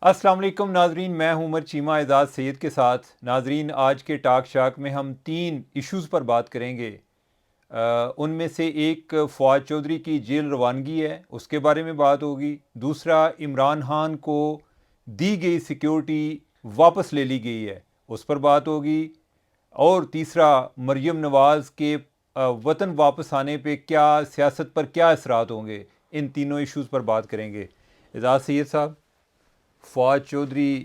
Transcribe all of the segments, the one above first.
السلام علیکم ناظرین، میں ہوں عمر چیمہ اعزاز سید کے ساتھ۔ ناظرین، آج کے ٹاک شاک میں ہم 3 ایشوز پر بات کریں گے۔ ان میں سے ایک فواد چودھری کی جیل روانگی ہے، اس کے بارے میں بات ہوگی۔ دوسرا، عمران خان کو دی گئی سیکیورٹی واپس لے لی گئی ہے، اس پر بات ہوگی۔ اور تیسرا، مریم نواز کے وطن واپس آنے پہ کیا سیاست پر کیا اثرات ہوں گے، ان تینوں ایشوز پر بات کریں گے۔ اعزاز سید صاحب، فواد چودھری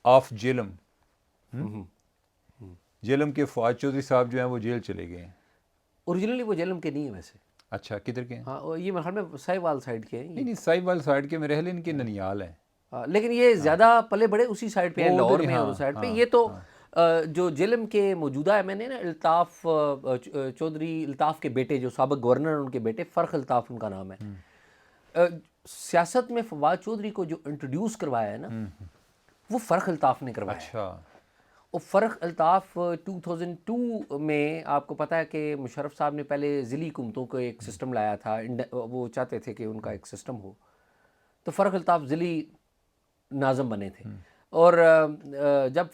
آف جیلم، جیلم کے فواد چودھری صاحب جو ہیں وہ جیل چلے گئے ہیں۔ اوریجنلی وہ جیلم کے نہیں ہیں ویسے۔ اچھا، کدھر کے ہیں؟ ہاں، یہ میرے خیال میں سائی وال سائڈ کے ہیں نہیں، سائی وال سائڈ کے میرے خیال ان کے ننیال ہیں، لیکن یہ زیادہ پلے بڑے اسی سائڈ پہ ہیں، لاہور میں اور اس سائڈ پہ۔ یہ تو جو جیلم کے موجودہ ایم این اے نا الطاف چودھری، الطاف کے بیٹے جو سابق گورنر ان کے بیٹے، فرخ الطاف ان کا نام ہے۔ سیاست میں فواد چودھری کو جو انٹروڈیوس کروایا ہے نا، وہ فرخ الطاف نے کروایا ہے۔ اچھا، اور فرخ الطاف 2002 میں آپ کو پتہ ہے کہ مشرف صاحب نے پہلے ضلعی حکومتوں کو ایک سسٹم لایا تھا، وہ چاہتے تھے کہ ان کا ایک سسٹم ہو، تو فرخ الطاف ضلعی ناظم بنے تھے۔ اور جب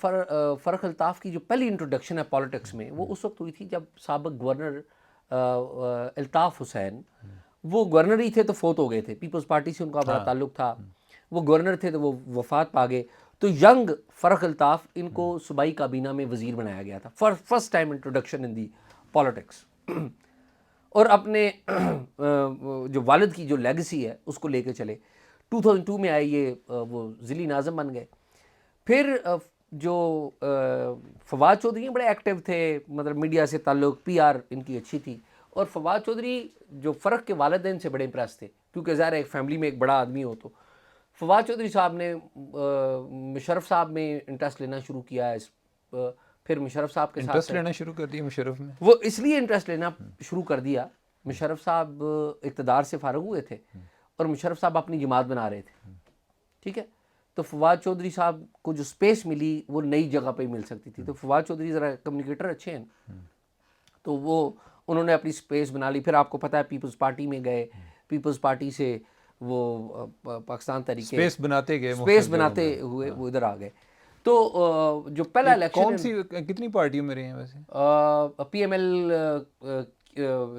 فرخ الطاف کی جو پہلی انٹروڈکشن ہے پالیٹکس میں، وہ اس وقت ہوئی تھی جب سابق گورنر الطاف حسین، وہ گورنر ہی تھے تو فوت ہو گئے تھے، پیپلز پارٹی سے ان کا بڑا تعلق تھا، وہ گورنر تھے تو وہ وفات پا گئے، تو ینگ فرخ الطاف ان کو صوبائی کابینہ میں وزیر بنایا گیا تھا، first time introduction in the politics. اور اپنے جو والد کی جو لیگسی ہے اس کو لے کے چلے۔ 2002 میں آئے، یہ وہ ضلعی ناظم بن گئے۔ پھر جو فواد چودھری ہیں بڑے ایکٹیو تھے، مطلب میڈیا سے تعلق، پی آر ان کی اچھی تھی، اور فواد چودھری جو فرق کے والدین سے بڑے امپریس تھے، کیونکہ ظاہر ہے ایک فیملی میں ایک بڑا آدمی ہو، تو فواد چودھری صاحب نے مشرف صاحب میں انٹرسٹ لینا شروع کیا ہے۔ پھر مشرف صاحب کے ساتھ انٹرسٹ لینا شروع کر دیا مشرف میں؟ وہ اس لیے انٹرسٹ لینا شروع کر دیا، مشرف صاحب اقتدار سے فارغ ہوئے تھے اور مشرف صاحب اپنی جماعت بنا رہے تھے، ٹھیک ہے، تو فواد چودھری صاحب کو جو سپیس ملی وہ نئی جگہ پہ مل سکتی تھی، تو فواد چودھری ذرا کمیونیکیٹر اچھے ہیں، تو وہ انہوں نے اپنی سپیس بنا لی۔ پھر آپ کو پتہ ہے پیپلز پارٹی میں گئے، پیپلز پارٹی سے وہ پاکستان تحریک سپیس بناتے گئے، سپیس بناتے ہوئے وہ ادھر آ گئے۔ تو جو پہلا الیکشن، کون سی کتنی پارٹیوں میں رہے ہیں ویسے؟ پی ایم ایل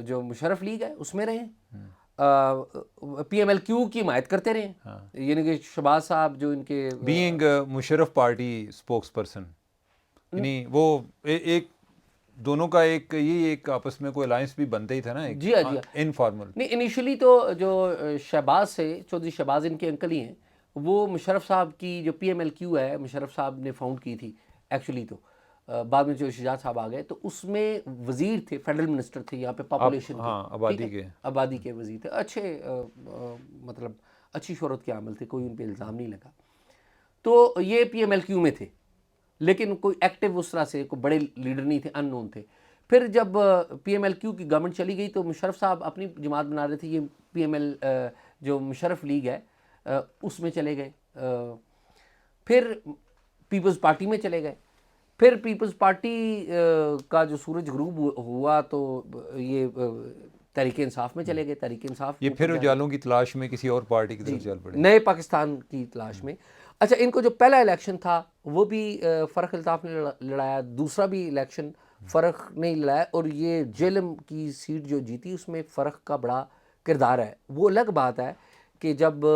جو مشرف لیگ ہے اس میں رہے ہیں، پی ایم ایل کیو کی حمایت کرتے رہے ہیں، یعنی کہ شہباز صاحب جو ان کے being Musharraf party spokes person, یعنی وہ ایک دونوں کا ایک آپس میں کوئی الائنس بھی بنتا ہی تھا نا، جی ہاں جی ہاں، انفارمل۔ نہیں، انیشلی تو جو شہباز سے، چودھری شہباز ان کے انکل ہی ہیں، وہ مشرف صاحب کی جو پی ایم ایل کیو ہے مشرف صاحب نے فاؤنڈ کی تھی ایکچولی، تو بعد میں جو شجاعت صاحب آ گئے تو اس میں وزیر تھے، فیڈرل منسٹر تھے یہاں پہ پاپولیشن کے، آبادی کے وزیر تھے، اچھے مطلب اچھی شہرت کے عامل تھے، کوئی ان پہ الزام نہیں لگا۔ تو یہ پی ایم ایل کیو میں تھے، لیکن کوئی ایکٹیو اس طرح سے کوئی بڑے لیڈر نہیں تھے، ان نون تھے۔ پھر جب پی ایم ایل کیو کی گورنمنٹ چلی گئی تو مشرف صاحب اپنی جماعت بنا رہے تھے، یہ پی ایم ایل جو مشرف لیگ ہے اس میں چلے گئے، پھر پیپلز پارٹی میں چلے گئے، پھر پیپلز پارٹی کا جو سورج غروب ہوا تو یہ تحریک انصاف میں چلے گئے، تحریک انصاف یہ پھر اجالوں کی تلاش میں کسی اور پارٹی کی طرف چل پڑے، نئے پاکستان کی تلاش میں۔ اچھا، ان کو جو پہلا الیکشن تھا وہ بھی فرخ الطاف نے لڑایا، دوسرا بھی الیکشن فرخ نے لڑایا، اور یہ جیلم کی سیٹ جو جیتی اس میں فرخ کا بڑا کردار ہے۔ وہ الگ بات ہے کہ جب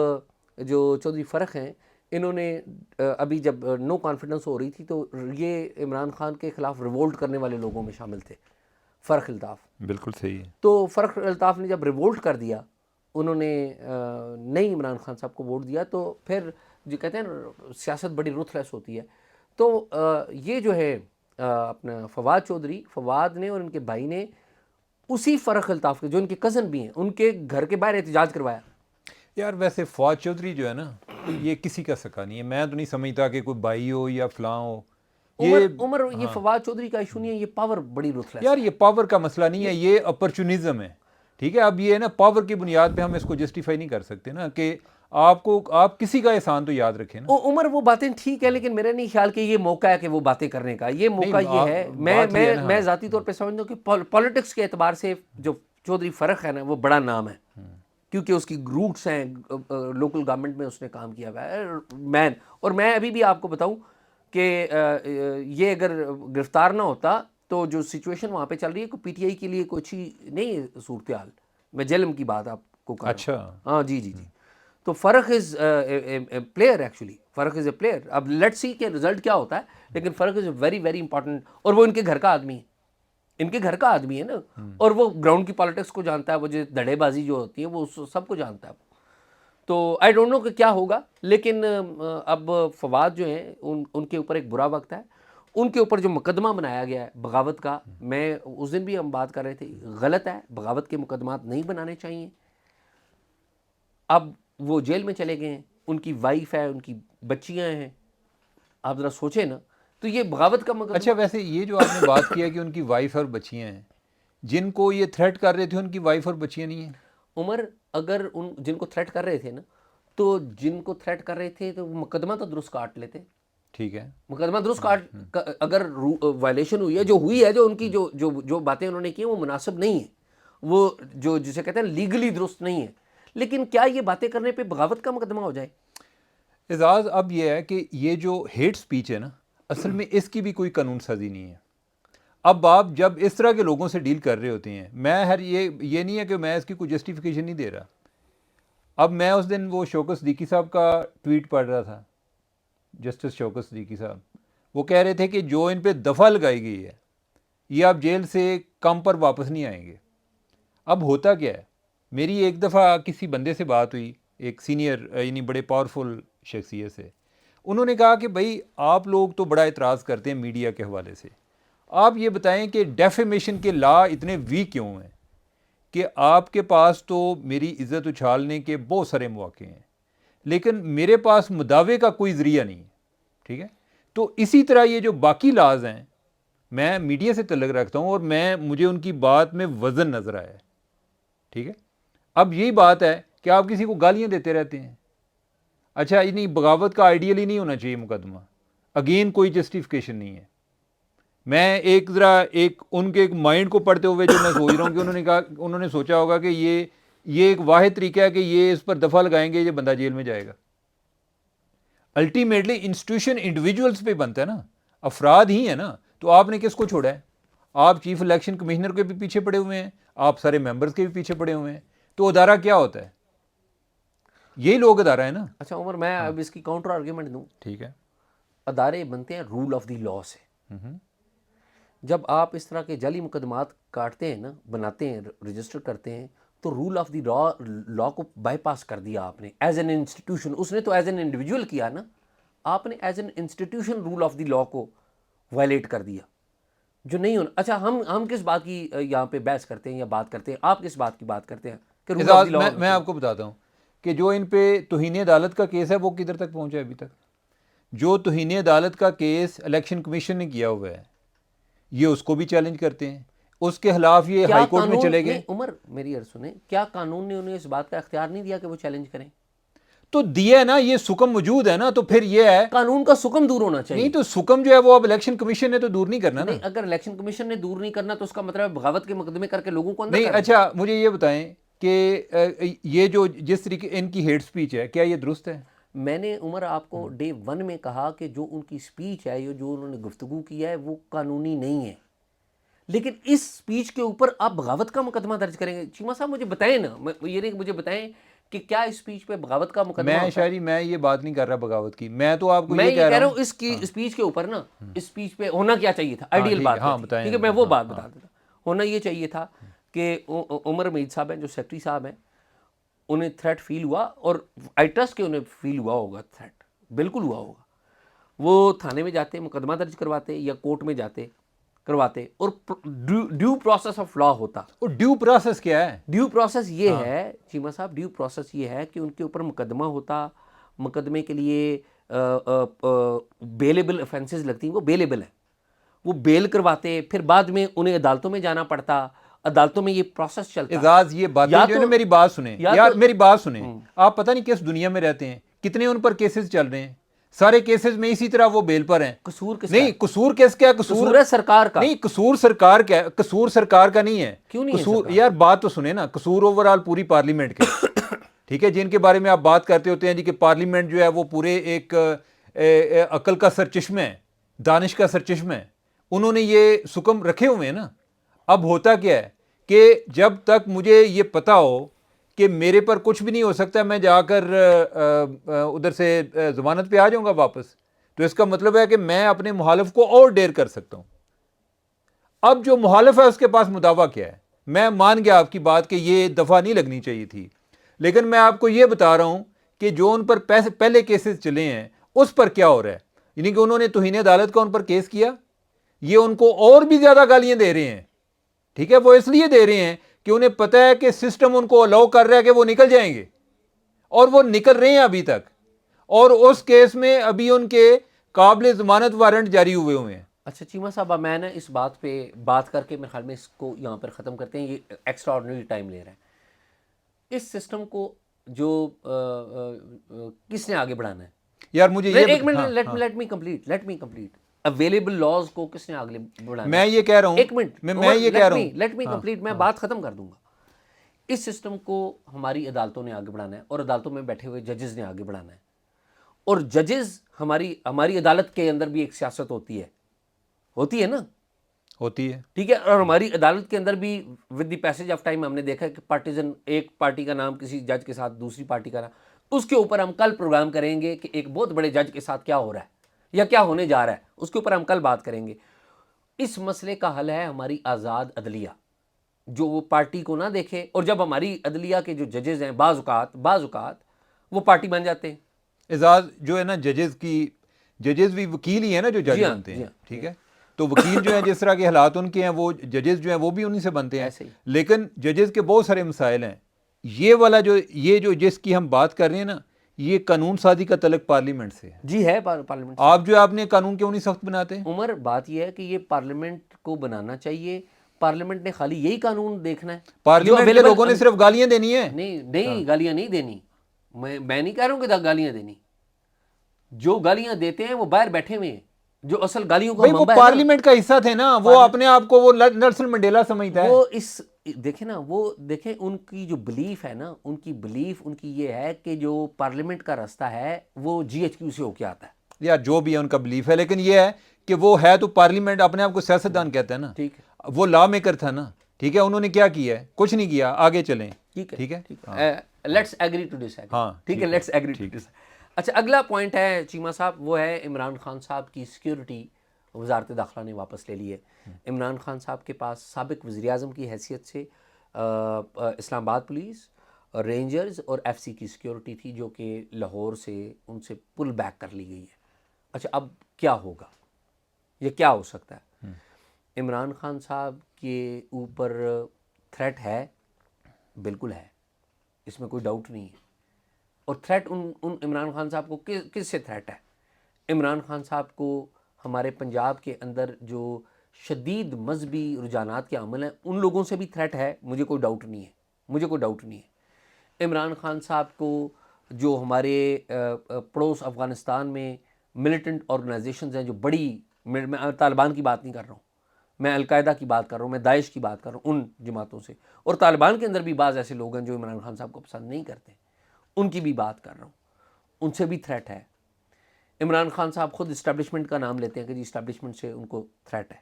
جو چودھری فرخ ہیں انہوں نے ابھی جب نو کانفیڈنس ہو رہی تھی تو یہ عمران خان کے خلاف ریوولٹ کرنے والے لوگوں میں شامل تھے، فرخ الطاف۔ بالکل صحیح ہے۔ تو فرخ الطاف نے جب ریوولٹ کر دیا، انہوں نے نہیں عمران خان صاحب کو ووٹ دیا، تو پھر جو کہتے ہیں نا سیاست بڑی رuthless ہوتی ہے، تو یہ جو ہے اپنا فواد چودھری، فواد نے اور ان کے بھائی نے اسی فرخ الطاف کے جو ان کے کزن بھی ہیں ان کے گھر کے باہر احتجاج کروایا۔ یار ویسے فواد چودھری جو ہے نا، یہ کسی کا سکا نہیں ہے، میں تو نہیں سمجھتا کہ کوئی بھائی ہو یا فلاں ہو۔ عمر یہ فواد چودھری کا ایشو نہیں ہے، یہ پاور بڑی رuthless یار یہ پاور کا مسئلہ نہیں ہے، یہ اپرچونزم ہے، ٹھیک ہے۔ اب یہ ہے نا پاور کی بنیاد پہ ہم اس کو جسٹیفائی نہیں کر سکتے نا، کہ آپ کسی کا احسان تو یاد رکھیں نا۔ عمر وہ باتیں ٹھیک ہے، لیکن میرا نہیں خیال کہ یہ موقع ہے کہ وہ باتیں کرنے کا، یہ موقع یہ ہے، میں ذاتی طور پہ سمجھتا ہوں کہ پالیٹکس کے اعتبار سے جو چودھری فرخ ہے نا وہ بڑا نام ہے، کیونکہ اس کی روٹس ہیں لوکل گورنمنٹ میں، اس نے کام کیا ہوا ہے مین. اور میں ابھی بھی آپ کو بتاؤں کہ یہ اگر گرفتار نہ ہوتا تو جو سچویشن وہاں پہ چل رہی ہے پی ٹی آئی کے لیے کوئی اچھی نہیں ہے صورتحال. میں جیلم کی بات آپ کو کر رہا ہوں. اچھا ہاں جی. تو فرق از اے پلیئر ایکچولی، فرق از اے پلیئر. اب لیٹ سی کہ رزلٹ کیا ہوتا ہے، لیکن فرق از ویری ویری امپورٹنٹ. اور وہ ان کے گھر کا آدمی ہے، ان کے گھر کا آدمی ہے نا، اور وہ گراؤنڈ کی پالیٹکس کو جانتا ہے، وہ جو دھڑے بازی جو ہوتی ہے وہ سب کو جانتا ہے. تو آئی ڈونٹ نو کہ کیا ہوگا، لیکن اب فواد جو ہیں ان کے اوپر ایک برا وقت ہے. ان کے اوپر جو مقدمہ بنایا گیا ہے بغاوت کا، میں اس دن بھی ہم بات کر رہے تھے، غلط ہے. بغاوت کے مقدمات نہیں بنانے چاہیے. اب وہ جیل میں چلے گئے ہیں، ان کی وائف ہے، ان کی بچیاں ہیں. آپ ذرا سوچیں نا، تو یہ بغاوت کا مقدمہ. اچھا ویسے یہ جو آپ نے بات کیا کہ ان کی وائف اور بچیاں ہیں، جن کو یہ تھریٹ کر رہے تھے ان کی وائف اور بچیاں نہیں ہیں؟ عمر اگر جن کو تھریٹ کر رہے تھے نا، تو جن کو تھریٹ کر رہے تھے تو مقدمہ تو درست کاٹ لیتے. ٹھیک ہے، مقدمہ درست کاٹ، اگر وائلیشن ہوئی ہے جو ہوئی ہے، جو ان کی جو باتیں انہوں نے کی وہ مناسب نہیں ہیں، وہ جو جسے کہتے ہیں لیگلی درست نہیں ہے. لیکن کیا یہ باتیں کرنے پہ بغاوت کا مقدمہ ہو جائے؟ اعزاز اب یہ ہے کہ یہ جو ہیٹ سپیچ ہے نا، اصل میں اس کی بھی کوئی قانون سازی نہیں ہے. اب آپ جب اس طرح کے لوگوں سے ڈیل کر رہے ہوتے ہیں، میں یہ نہیں ہے کہ میں اس کی کوئی جسٹیفیکیشن نہیں دے رہا. اب میں اس دن وہ شوکت صدیقی صاحب کا ٹویٹ پڑھ رہا تھا، جسٹس شوکت صدیقی صاحب، وہ کہہ رہے تھے کہ جو ان پہ دفعہ لگائی گئی ہے یہ آپ جیل سے کم پر واپس نہیں آئیں گے. اب ہوتا کیا ہے، میری ایک دفعہ کسی بندے سے بات ہوئی، ایک سینئر یعنی بڑے پاورفل شخصیت سے. انہوں نے کہا کہ بھائی آپ لوگ تو بڑا اعتراض کرتے ہیں میڈیا کے حوالے سے، آپ یہ بتائیں کہ ڈیفیمیشن کے لا اتنے ویک کیوں ہیں کہ آپ کے پاس تو میری عزت اچھالنے کے بہت سارے مواقع ہیں لیکن میرے پاس مداوع کا کوئی ذریعہ نہیں ہے. ٹھیک ہے، تو اسی طرح یہ جو باقی لاز ہیں، میں میڈیا سے تعلق رکھتا ہوں اور مجھے ان کی بات میں وزن نظر آیا ہے. ٹھیک ہے، اب یہی بات ہے کہ آپ کسی کو گالیاں دیتے رہتے ہیں. اچھا نہیں، بغاوت کا آئیڈیلی نہیں ہونا چاہیے مقدمہ، اگین کوئی جسٹیفیکیشن نہیں ہے. میں ان کے ایک مائنڈ کو پڑھتے ہوئے جو میں سوچ رہا ہوں کہ انہوں نے سوچا ہوگا کہ یہ ایک واحد طریقہ ہے کہ یہ اس پر دفعہ لگائیں گے یہ بندہ جیل میں جائے گا. الٹیمیٹلی انسٹیٹیوشن انڈیویجولز پہ بنتا ہے نا، افراد ہی ہیں نا. تو آپ نے کس کو چھوڑا ہے؟ آپ چیف الیکشن کمشنر کے بھی پیچھے پڑے ہوئے ہیں، آپ سارے ممبرز کے بھی پیچھے پڑے ہوئے ہیں. تو ادارہ کیا ہوتا ہے؟ یہی لوگ ادارہ ہے نا. اچھا عمر، میں اب اس کی کاؤنٹر آرگیومنٹ دوں. ٹھیک ہے، ادارے بنتے ہیں رول آف دی لا سے. جب آپ اس طرح کے جعلی مقدمات کاٹتے ہیں نا، بناتے ہیں، رجسٹر کرتے ہیں، تو رول آف دی لا کو بائی پاس کر دیا آپ نے ایز این انسٹیٹیوشن. اس نے تو ایز این انڈیویجول کیا نا، آپ نے as an institution rule of the law کو وائلیٹ کر دیا جو نہیں ہونا. اچھا ہم کس بات کی یہاں پہ بحث کرتے ہیں یا بات کرتے ہیں، آپ کس بات کی بات کرتے ہیں کہ رول آف دی لا؟ میں آپ کو بتاتا ہوں کہ جو ان پہ توہین عدالت کا کیس ہے وہ کدھر تک پہنچا ہے ابھی تک. جو توہین عدالت کا کیس الیکشن کمیشن نے کیا ہوا ہے یہ اس کو بھی چیلنج کرتے ہیں، اس کے خلاف یہ ہائی کورٹ میں چلے گئے. عمر میری عرض سنیں، کیا قانون نے انہیں اس بات کا اختیار نہیں دیا کہ وہ چیلنج کریں؟ تو دیا ہے نا، یہ سکم موجود ہے نا. تو پھر یہ ہے قانون کا سکم دور ہونا چاہیے. نہیں تو سکم جو ہے وہ اب الیکشن کمیشن نے تو دور نہیں کرنا نا. نہیں، اگر الیکشن کمیشن نے دور نہیں کرنا تو اس کا مطلب بغاوت کے مقدمے کر کے لوگوں کو اندر نہیں. کرنا. اچھا مجھے یہ بتائیں کہ یہ جو جس طریقے ان کی ہیٹ سپیچ ہے کیا یہ درست ہے؟ میں نے عمر آپ کو ڈے 1 میں کہا کہ جو ان کی سپیچ ہے، جو انہوں نے گفتگو کی ہے، وہ قانونی نہیں ہے. لیکن اس سپیچ کے اوپر آپ بغاوت کا مقدمہ درج کریں گے؟ چیمہ صاحب مجھے بتائیں نا، یہ نہیں مجھے بتائیں کہ کیا اس سپیچ پہ بغاوت کا مقدمہ ہوتا ہے؟ شاعری میں یہ بات نہیں کر رہا بغاوت کی، میں تو آپ کو میں یہ کہہ رہا ہوں اس کی سپیچ کے اوپر نا، اس سپیچ پہ ہونا کیا چاہیے تھا، آئیڈیل بات ہاں تھی. بتائیں. ٹھیک ہے، میں وہ بات بتا دیتا. ہونا یہ چاہیے تھا کہ عمر میت صاحب ہیں جو سیکرٹری صاحب ہیں، انہیں تھریٹ فیل ہوا، اور آئی ٹرسٹ کہ انہیں فیل ہوا ہوگا، تھریٹ بالکل ہوا ہوگا. وہ تھانے میں جاتے، مقدمہ درج کرواتے یا کورٹ میں جاتے کرواتے، اور ڈیو پروسیس آف لا ہوتا. اور ڈیو پروسیس کیا ہے؟ ڈیو پروسیس یہ ہے چیمہ صاحب، ڈیو پروسیس یہ ہے کہ ان کے اوپر مقدمہ ہوتا، مقدمے کے لیے بیلیبل افینسز لگتی ہیں، وہ بیلیبل ہیں، وہ بیل کرواتے، پھر بعد میں انہیں عدالتوں میں جانا پڑتا، عدالتوں میں یہ پروسیس چلتا. اعزاز یہ باتیں جو ہے نا، میری بات سنیں یار، میری بات سنیں. آپ پتہ نہیں کس دنیا میں رہتے ہیں، کتنے ان پر کیسز چل رہے ہیں، سارے کیسز میں اسی طرح وہ بیل پر ہیں. قصور کس نہیں، قصور کس کا؟ قصور ہے سرکار کا. نہیں، قصور سرکار کا، قصور سرکار کا نہیں ہے. کیوں نہیں ہے قصور یار بات تو سنیں نا، قصور اوور آل پوری پارلیمنٹ کے. ٹھیک ہے، جن کے بارے میں آپ بات کرتے ہوتے ہیں جی کہ پارلیمنٹ جو ہے وہ پورے ایک عقل کا سرچشمہ ہے، دانش کا سرچشمہ ہے، انہوں نے یہ سکم رکھے ہوئے ہیں نا. اب ہوتا کیا ہے کہ جب تک مجھے یہ پتا ہو کہ میرے پر کچھ بھی نہیں ہو سکتا، میں جا کر ادھر سے ضمانت پہ آ جاؤں گا واپس، تو اس کا مطلب ہے کہ میں اپنے مخالف کو اور ڈیر کر سکتا ہوں. اب جو مخالف ہے اس کے پاس مداوع کیا ہے؟ میں مان گیا آپ کی بات کہ یہ دفعہ نہیں لگنی چاہیے تھی، لیکن میں آپ کو یہ بتا رہا ہوں کہ جو ان پر پہلے کیسز چلے ہیں اس پر کیا ہو رہا ہے. یعنی کہ انہوں نے توہین عدالت کا ان پر کیس کیا، یہ ان کو اور بھی زیادہ گالیاں دے رہے ہیں. ٹھیک ہے، وہ اس لیے دے رہے ہیں کہ انہیں پتہ ہے کہ سسٹم ان کو الاؤ کر رہا ہے کہ وہ نکل جائیں گے، اور وہ نکل رہے ہیں ابھی تک. اور اس کیس میں ابھی ان کے قابل ضمانت وارنٹ جاری ہوئے ہیں. اچھا چیمہ صاحب، اب میں نے اس بات پہ بات کر کے میرے خیال میں اس کو یہاں پر ختم کرتے ہیں، یہ ایکسٹرا آرڈنری ٹائم لے رہا ہے. اس سسٹم کو جو کس نے آگے بڑھانا ہے؟ یار مجھے یہ ایک minute, let me complete. Available laws کو کس نے آگے بڑھانا ہے؟ میں یہ کہہ رہا ہوں، ایک منٹ، میں یہ کہہ رہا ہوں، لیٹ می کمپلیٹ، میں بات ختم کر دوں گا. اس سسٹم کو ہماری عدالتوں نے آگے بڑھانا ہے، اور عدالتوں میں بیٹھے ہوئے ججز نے آگے بڑھانا ہے. اور ججز ہماری عدالت کے اندر بھی ایک سیاست ہوتی ہے نا، ہوتی ہے، ٹھیک ہے. اور ہماری عدالت کے اندر بھی with the passage of time ہم نے دیکھا کہ پارٹیزن، ایک پارٹی کا نام کسی جج کے ساتھ دوسری پارٹی کا نام، اس کے اوپر ہم کل پروگرام کریں گے کہ ایک بہت بڑے جج کے ساتھ کیا ہو رہا ہے یا کیا ہونے جا رہا ہے، اس کے اوپر ہم کل بات کریں گے. اس مسئلے کا حل ہے ہماری آزاد عدلیہ، جو وہ پارٹی کو نہ دیکھے. اور جب ہماری عدلیہ کے جو ججز ہیں بعض اوقات وہ پارٹی بن جاتے ہیں. اعزاز جو ہے نا، ججز بھی وکیل ہی ہیں نا جو جج بنتے ہیں، ٹھیک ہے. تو وکیل جو ہیں جس طرح کے حالات ان کے ہیں، وہ ججز جو ہیں وہ بھی انہی سے بنتے ہیں. لیکن ججز کے بہت سارے مسائل ہیں. یہ والا جو جس کی ہم بات کر رہے ہیں نا، یہ قانون سازی کا تعلق پارلیمنٹ سے ہے. جی ہے، پارلیمنٹ. آپ جو آپ نے قانون کیوں نہیں سخت بناتے؟ عمر بات یہ ہے کہ یہ پارلیمنٹ کو بنانا چاہیے. پارلیمنٹ نے خالی یہی قانون دیکھنا ہے. پارلیمنٹ کے لوگوں نے صرف گالیاں دینی ہیں. نہیں گالیاں نہیں دینی. میں نہیں کہہ رہا ہوں کہ گالیاں دینی. جو گالیاں دیتے ہیں وہ باہر بیٹھے ہوئے ہیں، جو اصل گالیوں کا وہ پارلیمنٹ کا حصہ تھے نا، وہ اپنے آپ کو وہ نیلسن منڈیلا سمجھتا ہے. وہ دیکھیں ان کی جو بلیف ہے نا، ان کی یہ ہے کہ جو پارلیمنٹ کا راستہ ہے وہ جی ایچ کیو سے ہو کے آتا ہے. یا جو بھی ہے ان کا بلیف ہے، لیکن یہ ہے کہ وہ ہے تو پارلیمنٹ اپنے آپ کو سیاستدان کہتا ہے نا. ٹھیک ہے، وہ لا میکر تھا نا. ٹھیک ہے، انہوں نے کیا کیا ہے؟ کچھ نہیں کیا. آگے چلیں. ٹھیک ہے. Let's agree to disagree. ہاں ٹھیک ہے، لیٹس ایگری ٹو ڈس. اچھا، اگلا پوائنٹ ہے چیمہ صاحب، وہ ہے عمران خان صاحب کی سیکیورٹی. وزارت داخلہ نے واپس لے لی ہے. عمران خان صاحب کے پاس سابق وزیر اعظم کی حیثیت سے اسلام آباد پولیس، رینجرز اور ایف سی کی سیکیورٹی تھی، جو کہ لاہور سے ان سے پل بیک کر لی گئی ہے. اچھا، اب کیا ہوگا؟ یہ کیا ہو سکتا ہے؟ عمران خان صاحب کے اوپر تھریٹ ہے، بالکل ہے، اس میں کوئی ڈاؤٹ نہیں ہے. اور تھریٹ ان عمران خان صاحب کو کس سے تھریٹ ہے؟ عمران خان صاحب کو ہمارے پنجاب کے اندر جو شدید مذہبی رجحانات کے عمل ہیں ان لوگوں سے بھی تھریٹ ہے. مجھے کوئی ڈاؤٹ نہیں ہے. عمران خان صاحب کو جو ہمارے پڑوس افغانستان میں ملیٹنٹ آرگنائزیشنز ہیں جو بڑی، میں طالبان کی بات نہیں کر رہا ہوں، میں القاعدہ کی بات کر رہا ہوں، میں داعش کی بات کر رہا ہوں، ان جماعتوں سے. اور طالبان کے اندر بھی بعض ایسے لوگ ہیں جو عمران خان صاحب کو پسند نہیں کرتے، ان کی بھی بات کر رہا ہوں. ان سے بھی تھریٹ ہے. عمران خان صاحب خود اسٹیبلشمنٹ کا نام لیتے ہیں کہ جی اسٹیبلشمنٹ سے ان کو تھریٹ ہے.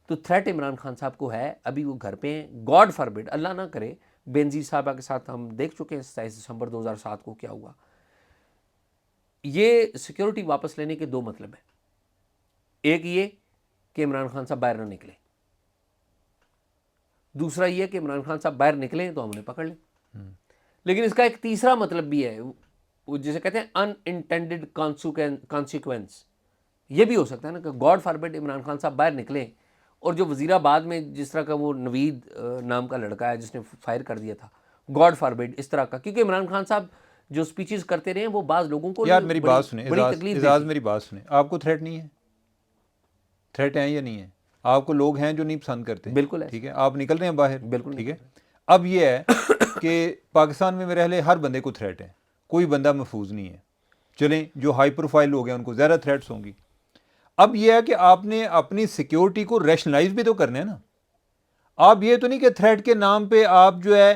تو تھریٹ عمران خان صاحب کو ہے. ابھی وہ گھر پہ ہیں. گاڈ فاربڈ، اللہ نہ کرے، بینظیر صاحبہ کے ساتھ ہم دیکھ چکے ہیں 27 دسمبر 2007 کو کیا ہوا. یہ سیکیورٹی واپس لینے کے دو مطلب ہیں. ایک یہ کہ عمران خان صاحب باہر نہ نکلیں، دوسرا یہ کہ عمران خان صاحب باہر نکلیں تو ہم انہیں پکڑ لیں. لیکن اس کا ایک تیسرا مطلب بھی ہے، جسے کہتے ہیں ان انٹینڈڈ کانسیکوینس. یہ بھی ہو سکتا ہے نا کہ گاڈ فاربڈ عمران خان صاحب باہر نکلیں اور جو وزیر آباد میں جس طرح کا وہ نوید نام کا لڑکا ہے جس نے فائر کر دیا تھا، گاڈ فاربڈ اس طرح کا، کیونکہ عمران خان صاحب جو سپیچز کرتے رہے ہیں وہ بعض لوگوں کو یار میری بات سنیں بڑی تکلیف اعزاز، میری بات سنیں. آپ کو تھریٹ نہیں ہے؟ تھریٹ ہیں یا نہیں ہے؟ آپ کو لوگ ہیں جو نہیں پسند کرتے؟ بالکل ہے. ٹھیک ہے، آپ نکل رہے ہیں باہر. بالکل ٹھیک ہے. اب یہ ہے کہ پاکستان میں میرے اہل ہر بندے کو تھریٹ ہے، کوئی بندہ محفوظ نہیں ہے. چلیں جو ہائی پروفائل لوگ ہیں ان کو زیادہ تھریٹس ہوں گی. اب یہ ہے کہ آپ نے اپنی سیکیورٹی کو ریشنلائز بھی تو کرنا ہے نا. آپ یہ تو نہیں کہ تھریٹ کے نام پہ آپ جو ہے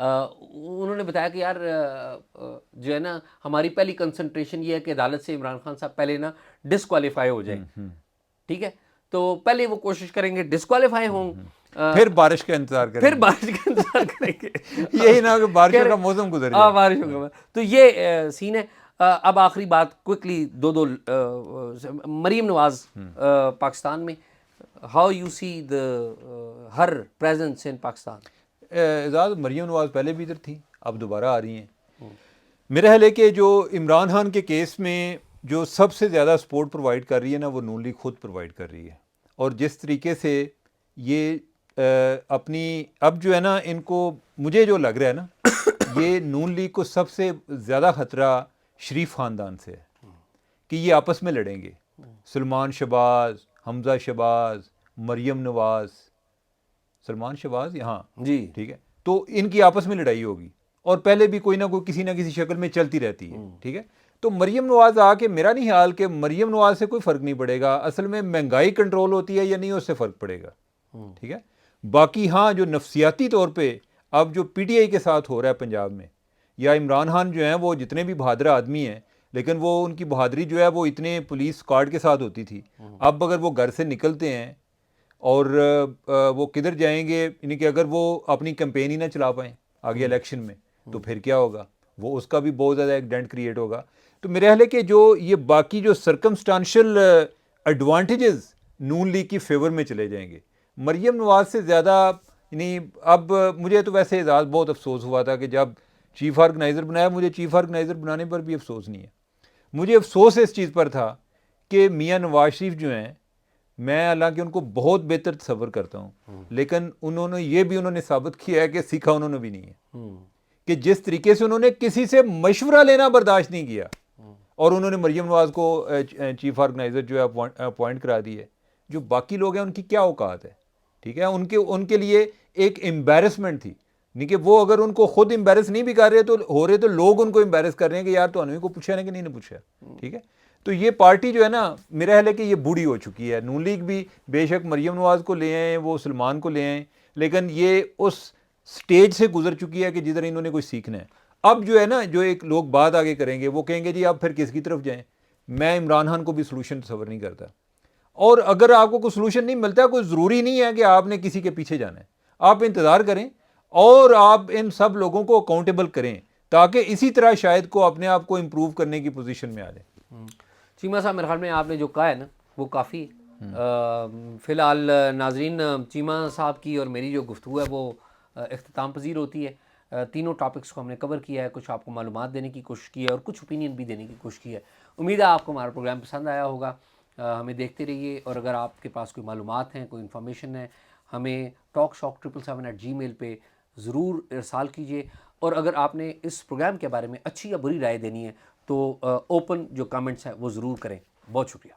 انہوں نے بتایا کہ یار جو ہے نا ہماری پہلی کنسنٹریشن یہ ہے کہ عدالت سے عمران خان صاحب پہلے نا ڈسکوالیفائی ہو جائیں, ٹھیک ہے, تو پہلے وہ کوشش کریں گے ڈسکوالیفائی ہوں, پھر بارش کا انتظار کریں پھر بارش کا انتظار کریں گے, یہی نہ کہ بارشوں کا موسم گزر جائے. بارش ہوگا. تو یہ سین ہے. اب آخری بات کوئکلی دو مریم نواز پاکستان میں, how you see her presence in Pakistan. اعزاز, مریم نواز پہلے بھی ادھر تھی, اب دوبارہ آ رہی ہیں. میرا خیال ہے کہ جو عمران خان کے کیس میں جو سب سے زیادہ سپورٹ پرووائڈ کر رہی ہے نا, وہ نون لیگ خود پرووائڈ کر رہی ہے. اور جس طریقے سے یہ اپنی اب جو ہے نا, ان کو مجھے جو لگ رہا ہے نا, یہ نون لیگ کو سب سے زیادہ خطرہ شریف خاندان سے ہے کہ یہ آپس میں لڑیں گے. سلمان شہباز, حمزہ شہباز, مریم نواز, سلمان شہباز یہاں جی ٹھیک ہے, تو ان کی آپس میں لڑائی ہوگی, اور پہلے بھی کوئی نہ کوئی کسی نہ کسی شکل میں چلتی رہتی ہے, ٹھیک ہے. تو مریم نواز آ کے میرا نہیں خیال کہ مریم نواز سے کوئی فرق نہیں پڑے گا, اصل میں مہنگائی کنٹرول ہوتی ہے یا نہیں, اس سے فرق پڑے گا, ٹھیک ہے. باقی ہاں, جو نفسیاتی طور پہ اب جو پی ٹی آئی کے ساتھ ہو رہا ہے پنجاب میں, یا عمران خان جو ہیں وہ جتنے بھی بہادر آدمی ہیں, لیکن وہ ان کی بہادری جو ہے وہ اتنے پولیس کارڈ کے ساتھ ہوتی تھی. اب اگر وہ گھر سے نکلتے ہیں اور وہ کدھر جائیں گے, یعنی کہ اگر وہ اپنی کمپین ہی نہ چلا پائیں آگے الیکشن میں, تو پھر کیا ہوگا, وہ اس کا بھی بہت زیادہ ایک ڈینٹ کریٹ ہوگا. تو میرے خیال ہے کہ جو یہ باقی جو سرکمسٹانشل ایڈوانٹیجز نون لیگ کی فیور میں چلے جائیں گے. مریم نواز سے زیادہ یعنی اب مجھے تو ویسے اعزاز بہت افسوس ہوا تھا کہ جب چیف آرگنائزر بنایا, مجھے چیف آرگنائزر بنانے پر بھی افسوس نہیں ہے. مجھے افسوس اس چیز پر تھا کہ میاں نواز شریف جو ہیں, میں حالانکہ ان کو بہت بہتر تصور کرتا ہوں, لیکن انہوں نے ثابت کیا ہے کہ سیکھا انہوں نے بھی نہیں ہے, کہ جس طریقے سے انہوں نے کسی سے مشورہ لینا برداشت نہیں کیا, اور انہوں نے مریم نواز کو چیف آرگنائزر جو ہے اپوائنٹ کرا دی ہے. جو باقی لوگ ہیں ان کی کیا اوقات ہے, ٹھیک ہے, ان کے لیے ایک امبیرسمنٹ تھی, نہیں کہ وہ اگر ان کو خود امبیرس نہیں بھی کر رہے تو لوگ ان کو امبیرس کر رہے ہیں کہ یار تو انہیں کو پوچھا نہیں کہ نہیں پوچھا, ٹھیک ہے. تو یہ پارٹی جو ہے نا, میرا خیال ہے کہ یہ بوڑھی ہو چکی ہے. نون لیگ بھی بے شک مریم نواز کو لے آئیں, وہ سلمان کو لے آئیں, لیکن یہ اس سٹیج سے گزر چکی ہے کہ جدھر انہوں نے کوئی سیکھنا ہے. اب جو ہے نا, جو ایک لوگ بات آگے کریں گے, وہ کہیں گے جی آپ پھر کس کی طرف جائیں. میں عمران خان کو بھی سلوشن تصور نہیں کرتا, اور اگر آپ کو کوئی سلوشن نہیں ملتا, کوئی ضروری نہیں ہے کہ آپ نے کسی کے پیچھے جانا ہے. آپ انتظار کریں اور آپ ان سب لوگوں کو اکاؤنٹیبل کریں, تاکہ اسی طرح شاید کو اپنے آپ کو امپروو کرنے کی پوزیشن میں آ جائیں. چیمہ صاحب, میرے خیال میں آپ نے جو کہا ہے نا وہ کافی فی الحال ناظرین, چیمہ صاحب کی اور میری جو گفتگو ہے وہ اختتام پذیر ہوتی ہے. تینوں ٹاپکس کو ہم نے کور کیا ہے, کچھ آپ کو معلومات دینے کی کوشش کی ہے اور کچھ اوپینین بھی دینے کی کوشش کی ہے. امید ہے آپ کو ہمارا پروگرام پسند آیا ہوگا. ہمیں دیکھتے رہیے, اور اگر آپ کے پاس کوئی معلومات ہیں, کوئی انفارمیشن ہے, ہمیں talkshock777@gmail پہ ضرور ارسال کیجیے. اور اگر آپ نے اس پروگرام کے بارے میں اچھی یا بری رائے دینی ہے تو اوپن جو کامنٹس ہیں وہ ضرور کریں. بہت شکریہ.